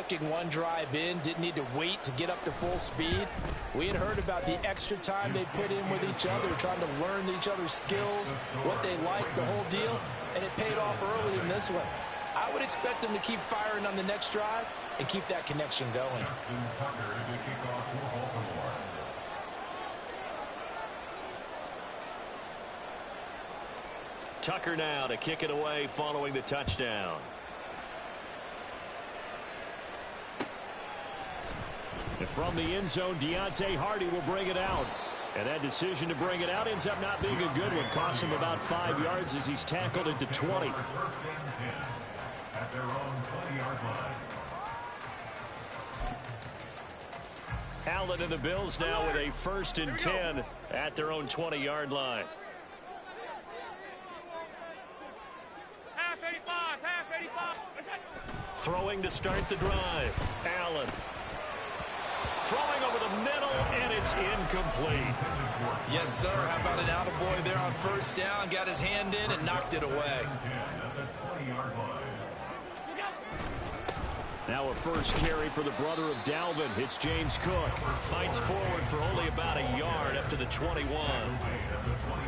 clicking one drive in, didn't need to wait to get up to full speed. We had heard about the extra time they put in with each other, trying to learn each other's skills, what they like, the whole deal, and it paid off early in this one. I would expect them to keep firing on the next drive and keep that connection going. Tucker now to kick it away following the touchdown. And from the end zone, Deontay Hardy will bring it out. And that decision to bring it out ends up not being a good one. Cost him about 5 yards as he's tackled into 20. At their own 20-yard line. Allen and the Bills now with a 1st and 10 at their own 20-yard line. Throwing to start the drive. Allen. Throwing over the middle, and it's incomplete. Yes, sir. How about an attaboy there on 1st down? Got his hand in and knocked it away. Now a first carry for the brother of Dalvin. It's James Cook. Fights forward for only about a yard up to the 21.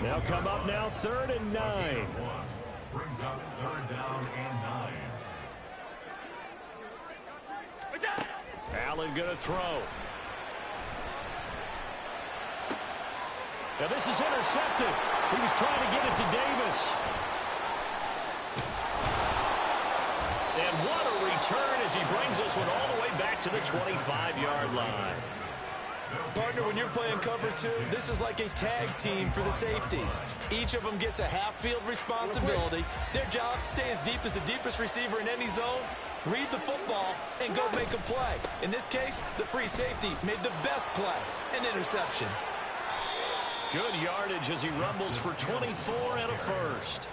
Now come up now 3rd and 9. Brings up 3rd down and 9. Allen going to throw. Now this is intercepted. He was trying to get it to Davis. And what a return as he brings this one all the way back to the 25-yard line. Partner, when you're playing cover 2, this is like a tag team for the safeties. Each of them gets a half-field responsibility. Their job, stay as deep as the deepest receiver in any zone, read the football, and go make a play. In this case, the free safety made the best play, an interception. Good yardage as he rumbles for 24 and a 1st.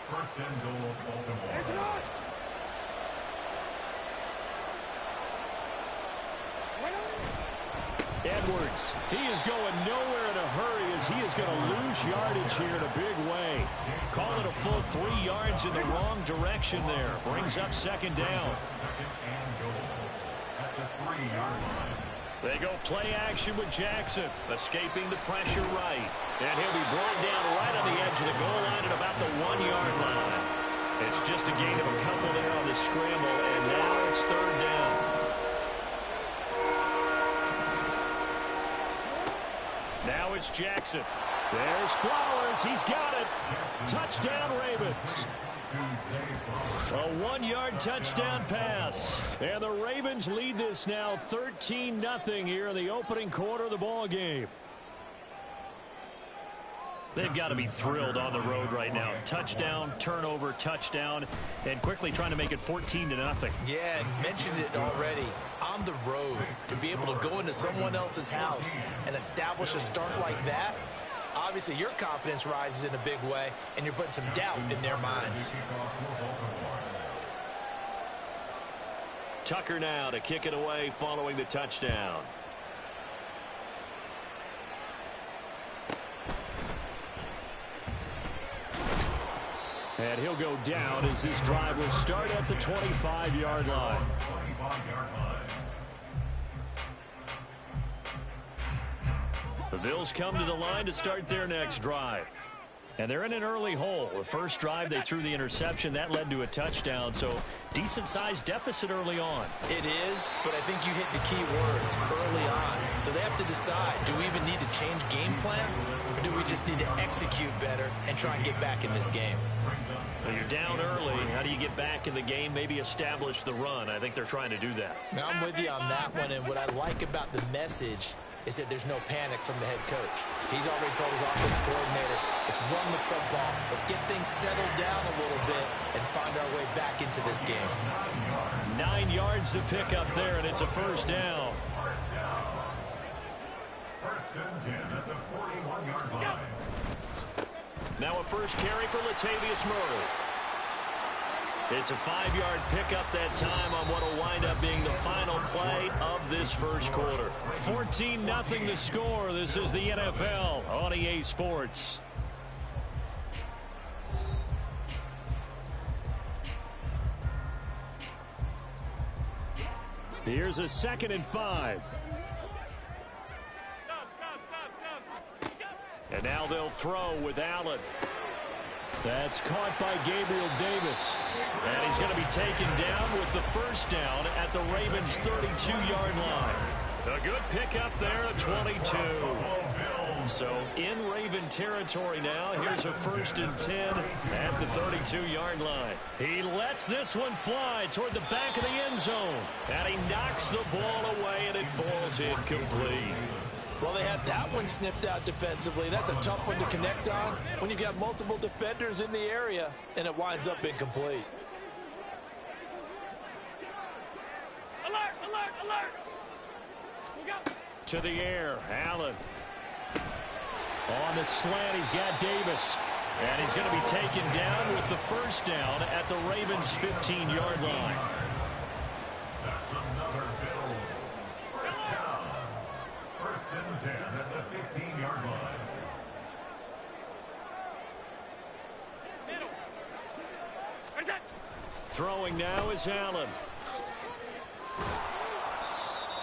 1st and goal, Baltimore. Edwards, he is going nowhere in a hurry as he is going to lose yardage here in a big way. Call it a full 3 yards in the wrong direction there. Brings up 2nd down. They go play action with Jackson, escaping the pressure right. And he'll be brought down right on the edge of the goal line at about the 1-yard line. It's just a gain of a couple there on the scramble, and now it's 3rd down. Now it's Jackson. There's Flowers. He's got it. Touchdown, Ravens. A 1-yard touchdown pass. And the Ravens lead this now 13-0 here in the opening quarter of the ball game. They've got to be thrilled on the road right now. Touchdown, turnover, touchdown, and quickly trying to make it 14-0. Yeah, and mentioned it already. On the road, to be able to go into someone else's house and establish a start like that, obviously your confidence rises in a big way, and you're putting some doubt in their minds. Tucker now to kick it away following the touchdown. And he'll go down as this drive will start at the 25-yard line. The Bills come to the line to start their next drive. And they're in an early hole. The first drive, they threw the interception. That led to a touchdown. So decent-sized deficit early on. It is, but I think you hit the key words early on. So they have to decide, do we even need to change game plan? Or do we just need to execute better and try and get back in this game? Well, you're down early. How do you get back in the game? Maybe establish the run. I think they're trying to do that. Now, I'm with you on that one. And what I like about the message is that there's no panic from the head coach. He's already told his offensive coordinator, let's run the football. Let's get things settled down a little bit and find our way back into this game. 9 yards to pick up there, and it's a 1st down. 1st and 10 at the 41-yard line. Now a first carry for Latavius Murray. It's a 5-yard pickup that time on what will wind up being the final play of this first quarter. 14-0 the score. This is the NFL on EA Sports. Here's a 2nd and 5. And now they'll throw with Allen. That's caught by Gabriel Davis. And he's going to be taken down with the first down at the Ravens' 32-yard line. A good pickup there at 22. So in Raven territory now. Here's a 1st and 10 at the 32-yard line. He lets this one fly toward the back of the end zone. And he knocks the ball away, and it falls incomplete. Well, they had that one snipped out defensively. That's a tough one to connect on when you got multiple defenders in the area, and it winds up incomplete. Alert, alert, alert. We go. To the air, Allen. On the slant, he's got Davis. And he's going to be taken down with the first down at the Ravens' 15-yard line. That's another Bills. First down. 1st and 10 at the 15-yard line. Middle. Where's that? Throwing now is Allen.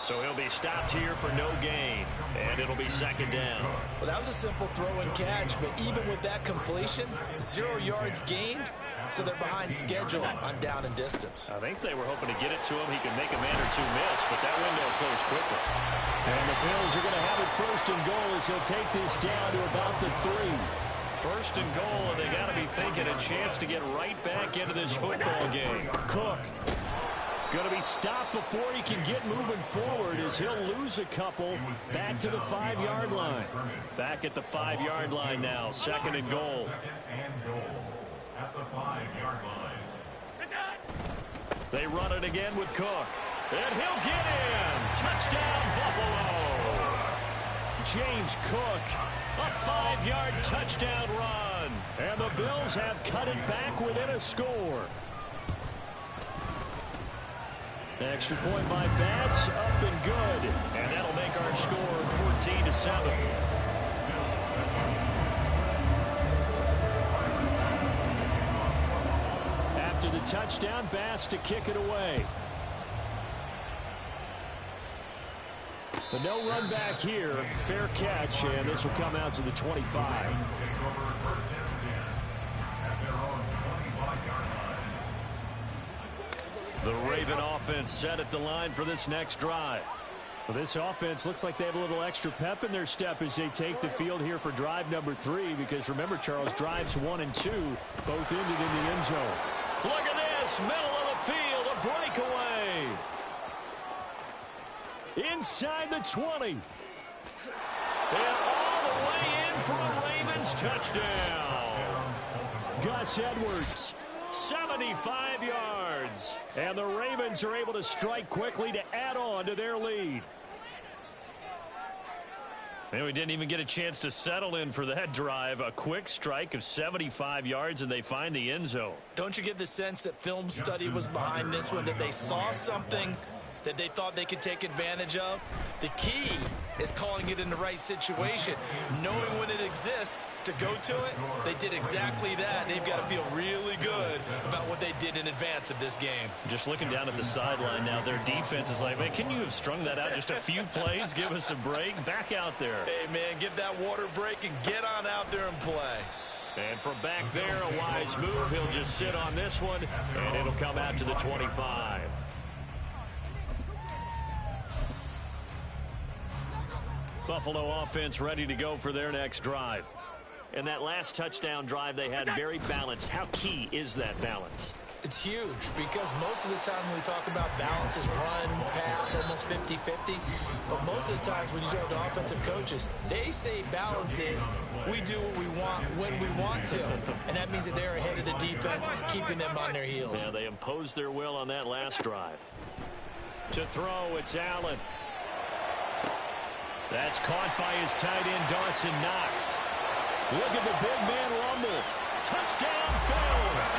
So he'll be stopped here for no gain, and it'll be 2nd down. Well, that was a simple throw and catch, but even with that completion, 0 yards gained, so they're behind schedule on down and distance. I think they were hoping to get it to him. He could make a man or two miss, but that window closed quickly. And the Bills are going to have it 1st and goal as he'll take this down to about the 3. 1st and goal, and they got to be thinking a chance to get right back into this football game. Cook. Going to be stopped before he can get moving forward as he'll lose a couple back to the 5-yard line. Back at the 5-yard line now, 2nd and goal. 2nd and goal at the 5-yard line. They run it again with Cook. And he'll get in. Touchdown, Buffalo. James Cook, a 5-yard touchdown run. And the Bills have cut it back within a score. Extra point by Bass, up and good. And that'll make our score 14-7. After the touchdown, Bass to kick it away. But no run back here. Fair catch, and this will come out to the 25. The Raven offense set at the line for this next drive. Well, this offense looks like they have a little extra pep in their step as they take the field here for drive number 3. Because remember, Charles, drives 1 and 2 both ended in the end zone. Look at this, middle of the field, a breakaway. Inside the 20. And all the way in for a Ravens touchdown. Gus Edwards. 75 yards. And the Ravens are able to strike quickly to add on to their lead. And we didn't even get a chance to settle in for that drive. A quick strike of 75 yards, and they find the end zone. Don't you get the sense that film study was behind this one, that they saw something that they thought they could take advantage of? The key is calling it in the right situation, knowing when it exists to go to it. They did exactly that. They've got to feel really good about what they did in advance of this game. Just looking down at the sideline now, their defense is like, man, can you have strung that out just a few plays? Give us a break. Back out there. Hey, man, give that water break and get on out there and play. And from back there, a wise move. He'll just sit on this one, and it'll come out to the 25. Buffalo offense ready to go for their next drive. And that last touchdown drive they had very balanced. How key is that balance? It's huge because most of the time when we talk about balance is run, pass, almost 50-50. But most of the times when you talk to offensive coaches, they say balance is we do what we want when we want to. And that means that they're ahead of the defense, keeping them on their heels. Yeah, they imposed their will on that last drive. To throw, it's Allen. That's caught by his tight end, Dawson Knox. Look at the big man rumble. Touchdown, Bills.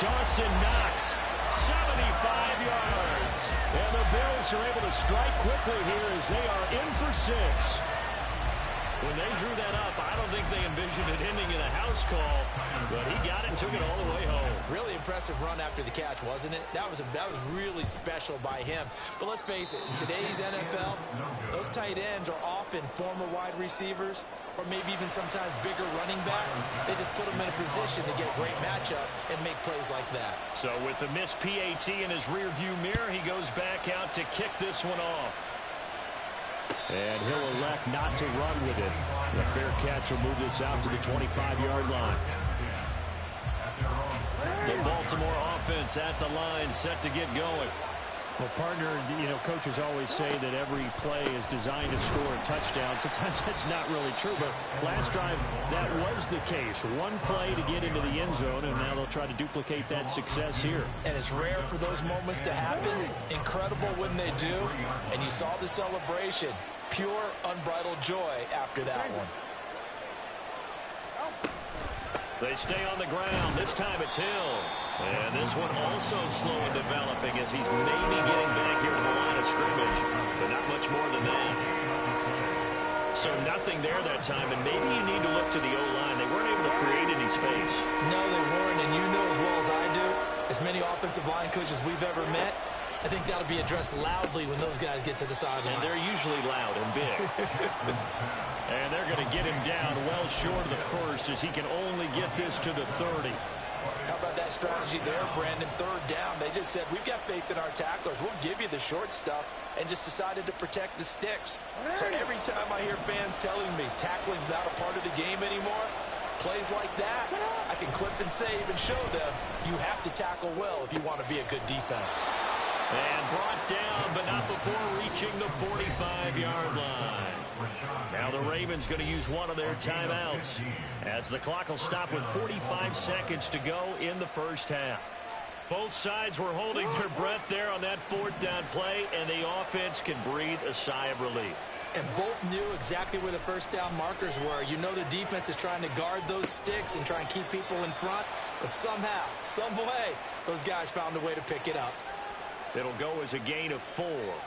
Dawson Knox, 75 yards. And the Bills are able to strike quickly here as they are in for 6. When they drew that up, I don't think they envisioned it ending in a house call, but he got it and took it all the way home. Really impressive run after the catch, wasn't it? That was really special by him. But let's face it, in today's NFL, those tight ends are often former wide receivers or maybe even sometimes bigger running backs. They just put them in a position to get a great matchup and make plays like that. So with the missed PAT in his rearview mirror, he goes back out to kick this one off. And he'll elect not to run with it. The fair catch will move this out to the 25-yard line. The Baltimore offense at the line, set to get going. Well, partner, coaches always say that every play is designed to score a touchdown. Sometimes that's not really true, but last drive, that was the case. One play to get into the end zone, and now they'll try to duplicate that success here. And it's rare for those moments to happen. Incredible when they do. And you saw the celebration. Pure, unbridled joy after that one. They stay on the ground. This time it's Hill. And this one also slow in developing as he's maybe getting back here to the line of scrimmage, but not much more than that. So nothing there that time, and maybe you need to look to the O-line. They weren't able to create any space. No, they weren't, and you know as well as I do, as many offensive line coaches we've ever met, I think that'll be addressed loudly when those guys get to the sideline. And they're usually loud and big. And they're going to get him down well short of the first as he can only get this to the 30. How about that strategy there, Brandon? Third down. They just said, we've got faith in our tacklers. We'll give you the short stuff, and just decided to protect the sticks. So every time I hear fans telling me tackling's not a part of the game anymore, plays like that, I can clip and save and show them you have to tackle well if you want to be a good defense. And brought down, but not before reaching the 45-yard line. Now the Ravens going to use one of their timeouts as the clock will stop with 45 seconds to go in the first half. Both sides were holding their breath there on that fourth down play, and the offense can breathe a sigh of relief. And both knew exactly where the first down markers were. You know the defense is trying to guard those sticks and try and keep people in front, but somehow, some way, those guys found a way to pick it up. It'll go as a gain of 4,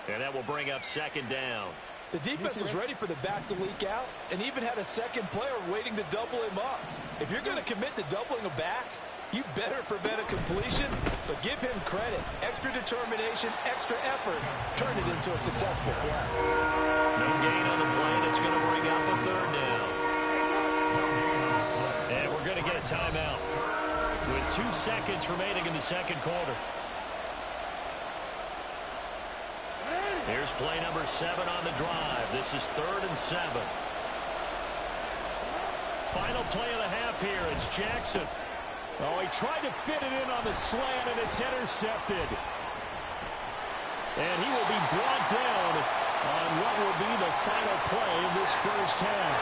and that will bring up second down. The defense was ready for the back to leak out and even had a second player waiting to double him up. If you're going to commit to doubling a back, you better prevent a completion, but give him credit. Extra determination, extra effort, turned it into a successful play. No gain on the play, and it's going to bring up a third down. And we're going to get a timeout with 2 seconds remaining in the second quarter. Here's play number 7 on the drive. This is 3rd and 7. Final play of the half here. It's Jackson. Oh, he tried to fit it in on the slant, and it's intercepted. And he will be brought down on what will be the final play of this first half.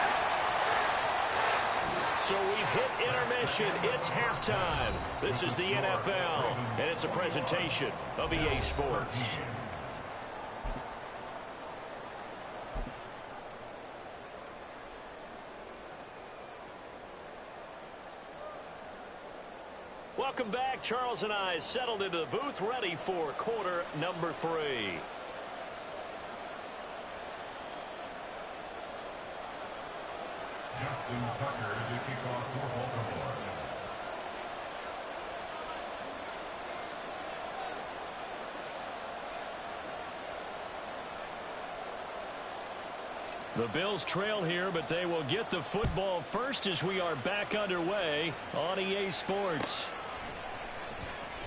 So we've hit intermission. It's halftime. This is the NFL, and it's a presentation of EA Sports. Welcome back. Charles and I settled into the booth, ready for quarter number 3. Justin Tucker to kick off for Baltimore. The Bills trail here, but they will get the football first as we are back underway on EA Sports.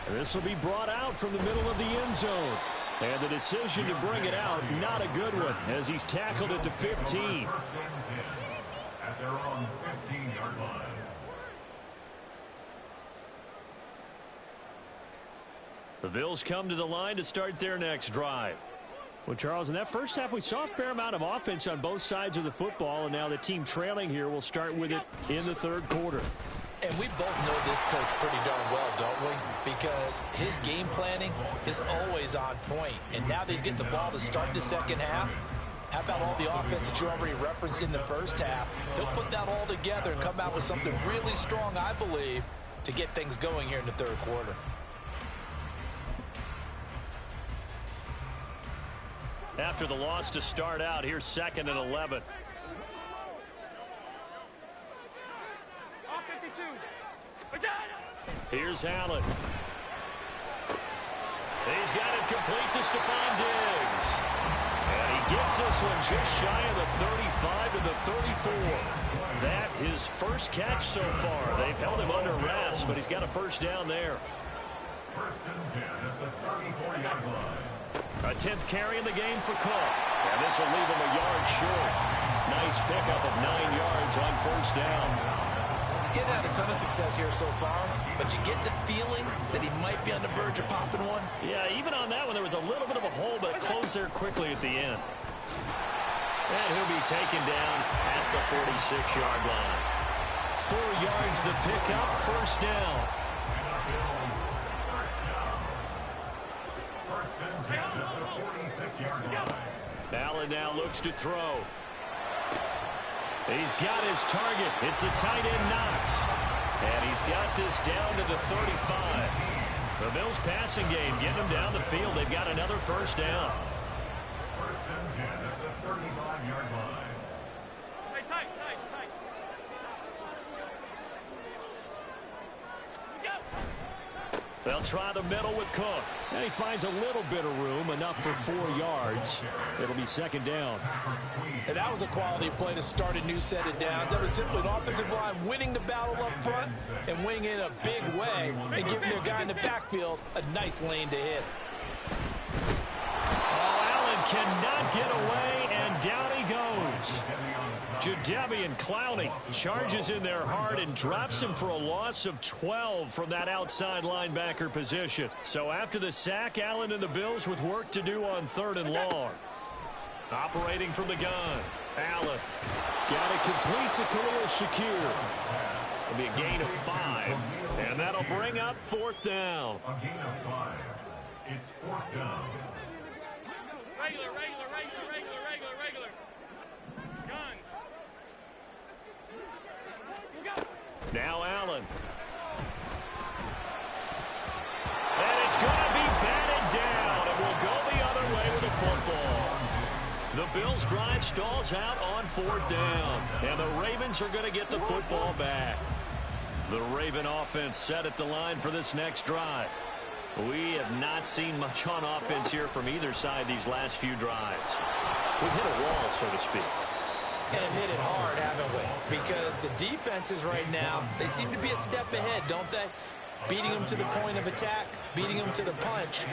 This will be brought out from the middle of the end zone. And the decision to bring it out, not a good one, as he's tackled at the 15. At their own 15-yard line. The Bills come to the line to start their next drive. Well, Charles, in that first half, we saw a fair amount of offense on both sides of the football, and now the team trailing here will start with it in the third quarter. And we both know this coach pretty darn well, don't we? Because his game planning is always on point. And now that he's getting the ball to start the second half, how about all the offense that you already referenced in the first half? He'll put that all together and come out with something really strong, I believe, to get things going here in the third quarter. After the loss to start out, here's 2nd and 11. Here's Allen. He's got it complete to Stephon Diggs. And he gets this one just shy of the 35 to the 34. That his first catch so far. They've held him under wraps, but he's got a first down there. First and 10 at the 34-yard line. A 10th carry in the game for Cook. And this will leave him a yard short. Nice pickup of 9 yards on first down. Getting had a ton of success here so far, but you get the feeling that he might be on the verge of popping one. Yeah, even on that one, there was a little bit of a hole, but closed there quickly at the end. And he'll be taken down at the 46-yard line. 4 yards the pickup, first down. First and 10 at the 46-yard line. Allen now looks to throw. He's got his target. It's the tight end Knox. And he's got this down to the 35. The Bills passing game getting them down the field. They've got another first down. First and 10 at the 35-yard line. Tight. They'll try the middle with Cook. And he finds a little bit of room, enough for 4 yards. It'll be second down. And that was a quality play to start a new set of downs. That was simply an offensive line winning the battle up front and winning it in a big way and giving their guy in the backfield a nice lane to hit. Oh, Allen cannot get away, and down he goes. Jadeveon Clowney charges in there hard and drops him for a loss of 12 from that outside linebacker position. So after the sack, Allen and the Bills with work to do on 3rd and long. Operating from the gun, Allen. Got it complete to Khalil Shakir. It'll be a gain of 5, and that'll bring up 4th down. A gain of 5. It's 4th down. Regular. Gun. Now Allen. And it's going to be batted down, and we'll go the other way with the football. The Bills' drive stalls out on 4th down, and the Ravens are going to get the football back. The Raven offense set at the line for this next drive. We have not seen much on offense here from either side these last few drives. We've hit a wall, so to speak. And have hit it hard, haven't we? Because the defenses right now, they seem to be a step ahead, don't they? Beating them to the point of attack, beating them to the punch.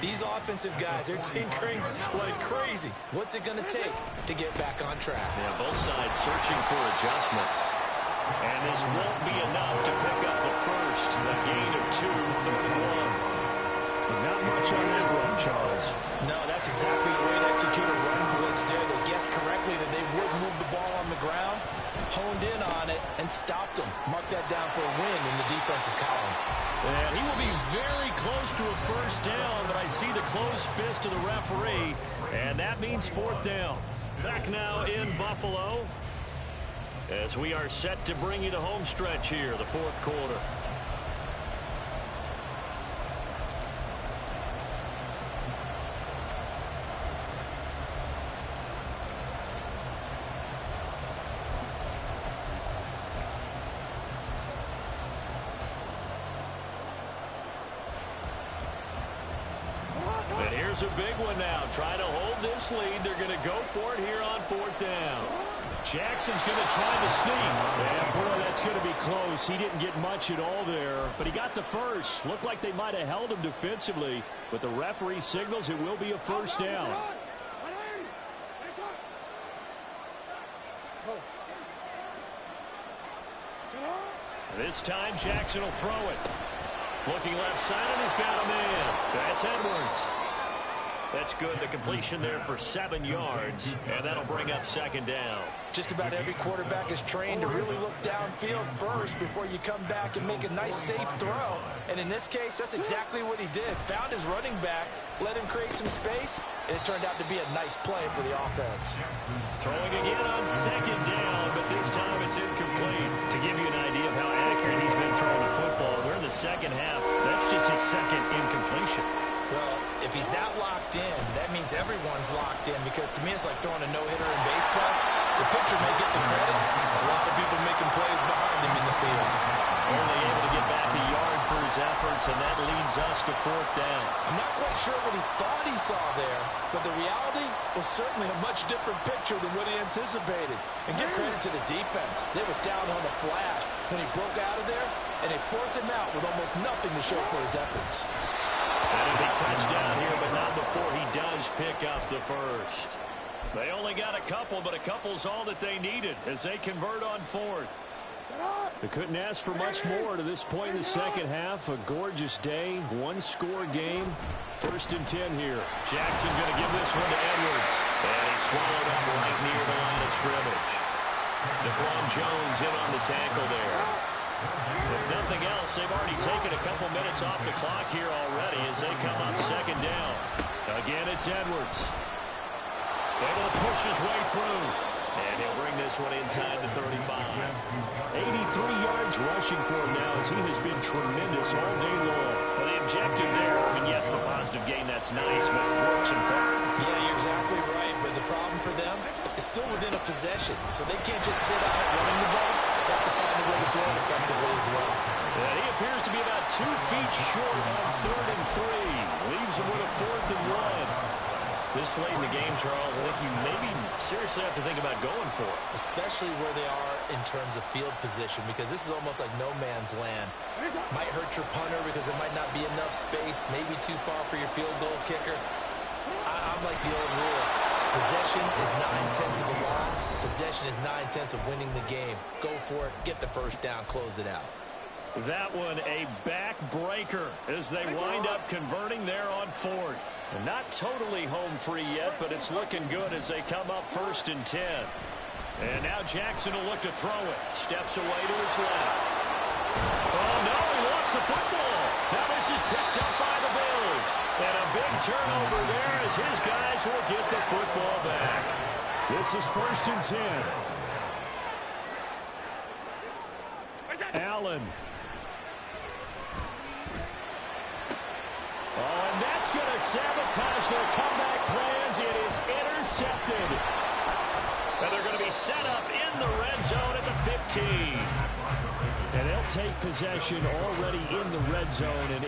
These offensive guys, they're tinkering like crazy. What's it going to take to get back on track? Yeah, both sides searching for adjustments. And this won't be enough to pick up the first. A gain of 2, 3rd and 1. Not much on that run, Charles. No, that's exactly the way to execute a run blitz there. They guessed correctly that they would move the ball on the ground, honed in on it, and stopped them. Mark that down for a win in the defense's column. And he will be very close to a first down, but I see the closed fist of the referee, and that means 4th down. Back now in Buffalo as we are set to bring you the home stretch here, the 4th quarter. And here's a big one now. Trying to hold this lead. They're going to go for it here on 4th down. Jackson's going to try the sneak. Yeah, boy, that's going to be close. He didn't get much at all there, but he got the first. Looked like they might have held him defensively, but the referee signals it will be a first down. This time Jackson will throw it. Looking left side, and he's got a man. That's Edwards. That's good. The completion there for 7 yards, and that'll bring up 2nd down. Just about every quarterback is trained to really look downfield first before you come back and make a nice, safe throw. And in this case, that's exactly what he did. Found his running back, let him create some space, and it turned out to be a nice play for the offense. Throwing again on 2nd down, but this time it's incomplete. To give you an idea of how accurate he's been throwing the football, we're in the second half. That's just his 2nd incompletion. Well, if he's not locked in, that means everyone's locked in, because to me it's like throwing a no-hitter in baseball. The pitcher may get the credit. A lot of people making plays behind him in the field. Only able to get back a yard for his efforts, and that leads us to 4th down. I'm not quite sure what he thought he saw there, but the reality was certainly a much different picture than what he anticipated. And give credit to the defense. They were down on the flash when he broke out of there, and they forced him out with almost nothing to show for his efforts. That'll be touchdown here, but not before he does pick up the first. They only got a couple, but a couple's all that they needed as they convert on 4th. They couldn't ask for much more to this point in the second half. A gorgeous day, one-score game. 1st and 10 here. Jackson going to give this one to Edwards. And he swallowed up right near the line of scrimmage. Daquan Jones in on the tackle there. If nothing else, they've already taken a couple minutes off the clock here already as they come up 2nd down. Again, it's Edwards. Able to push his way through. And he'll bring this one inside the 35. 83 yards rushing for him now as he has been tremendous all day long. Well, the objective there, I mean, yes, the positive gain, that's nice, but works in front. Yeah, you're exactly right, but the problem for them is still within a possession, so they can't just sit out running the ball. They have to find a way to throw it effectively as well. And he appears to be about 2 feet short on 3rd and 3. Leaves him with a 4th and 1. This late in the game, Charles, I think you maybe seriously have to think about going for it. Especially where they are in terms of field position, because this is almost like no man's land. Might hurt your punter because there might not be enough space, maybe too far for your field goal kicker. I'm like the old rule. Possession is 9/10 of the law. Possession is 9/10 of winning the game. Go for it, get the first down, close it out. That one a backbreaker as they wind up converting there on 4th. And not totally home free yet, but it's looking good as they come up 1st and 10. And now Jackson will look to throw it. Steps away to his left. Oh, no, he lost the football. Now this is picked up by the Bills. And a big turnover there as his guys will get the football back. This is 1st and 10. Allen. Oh, and that's going to sabotage their comeback plans. It is intercepted. And they're going to be set up in the red zone at the 15. And they'll take possession already in the red zone. And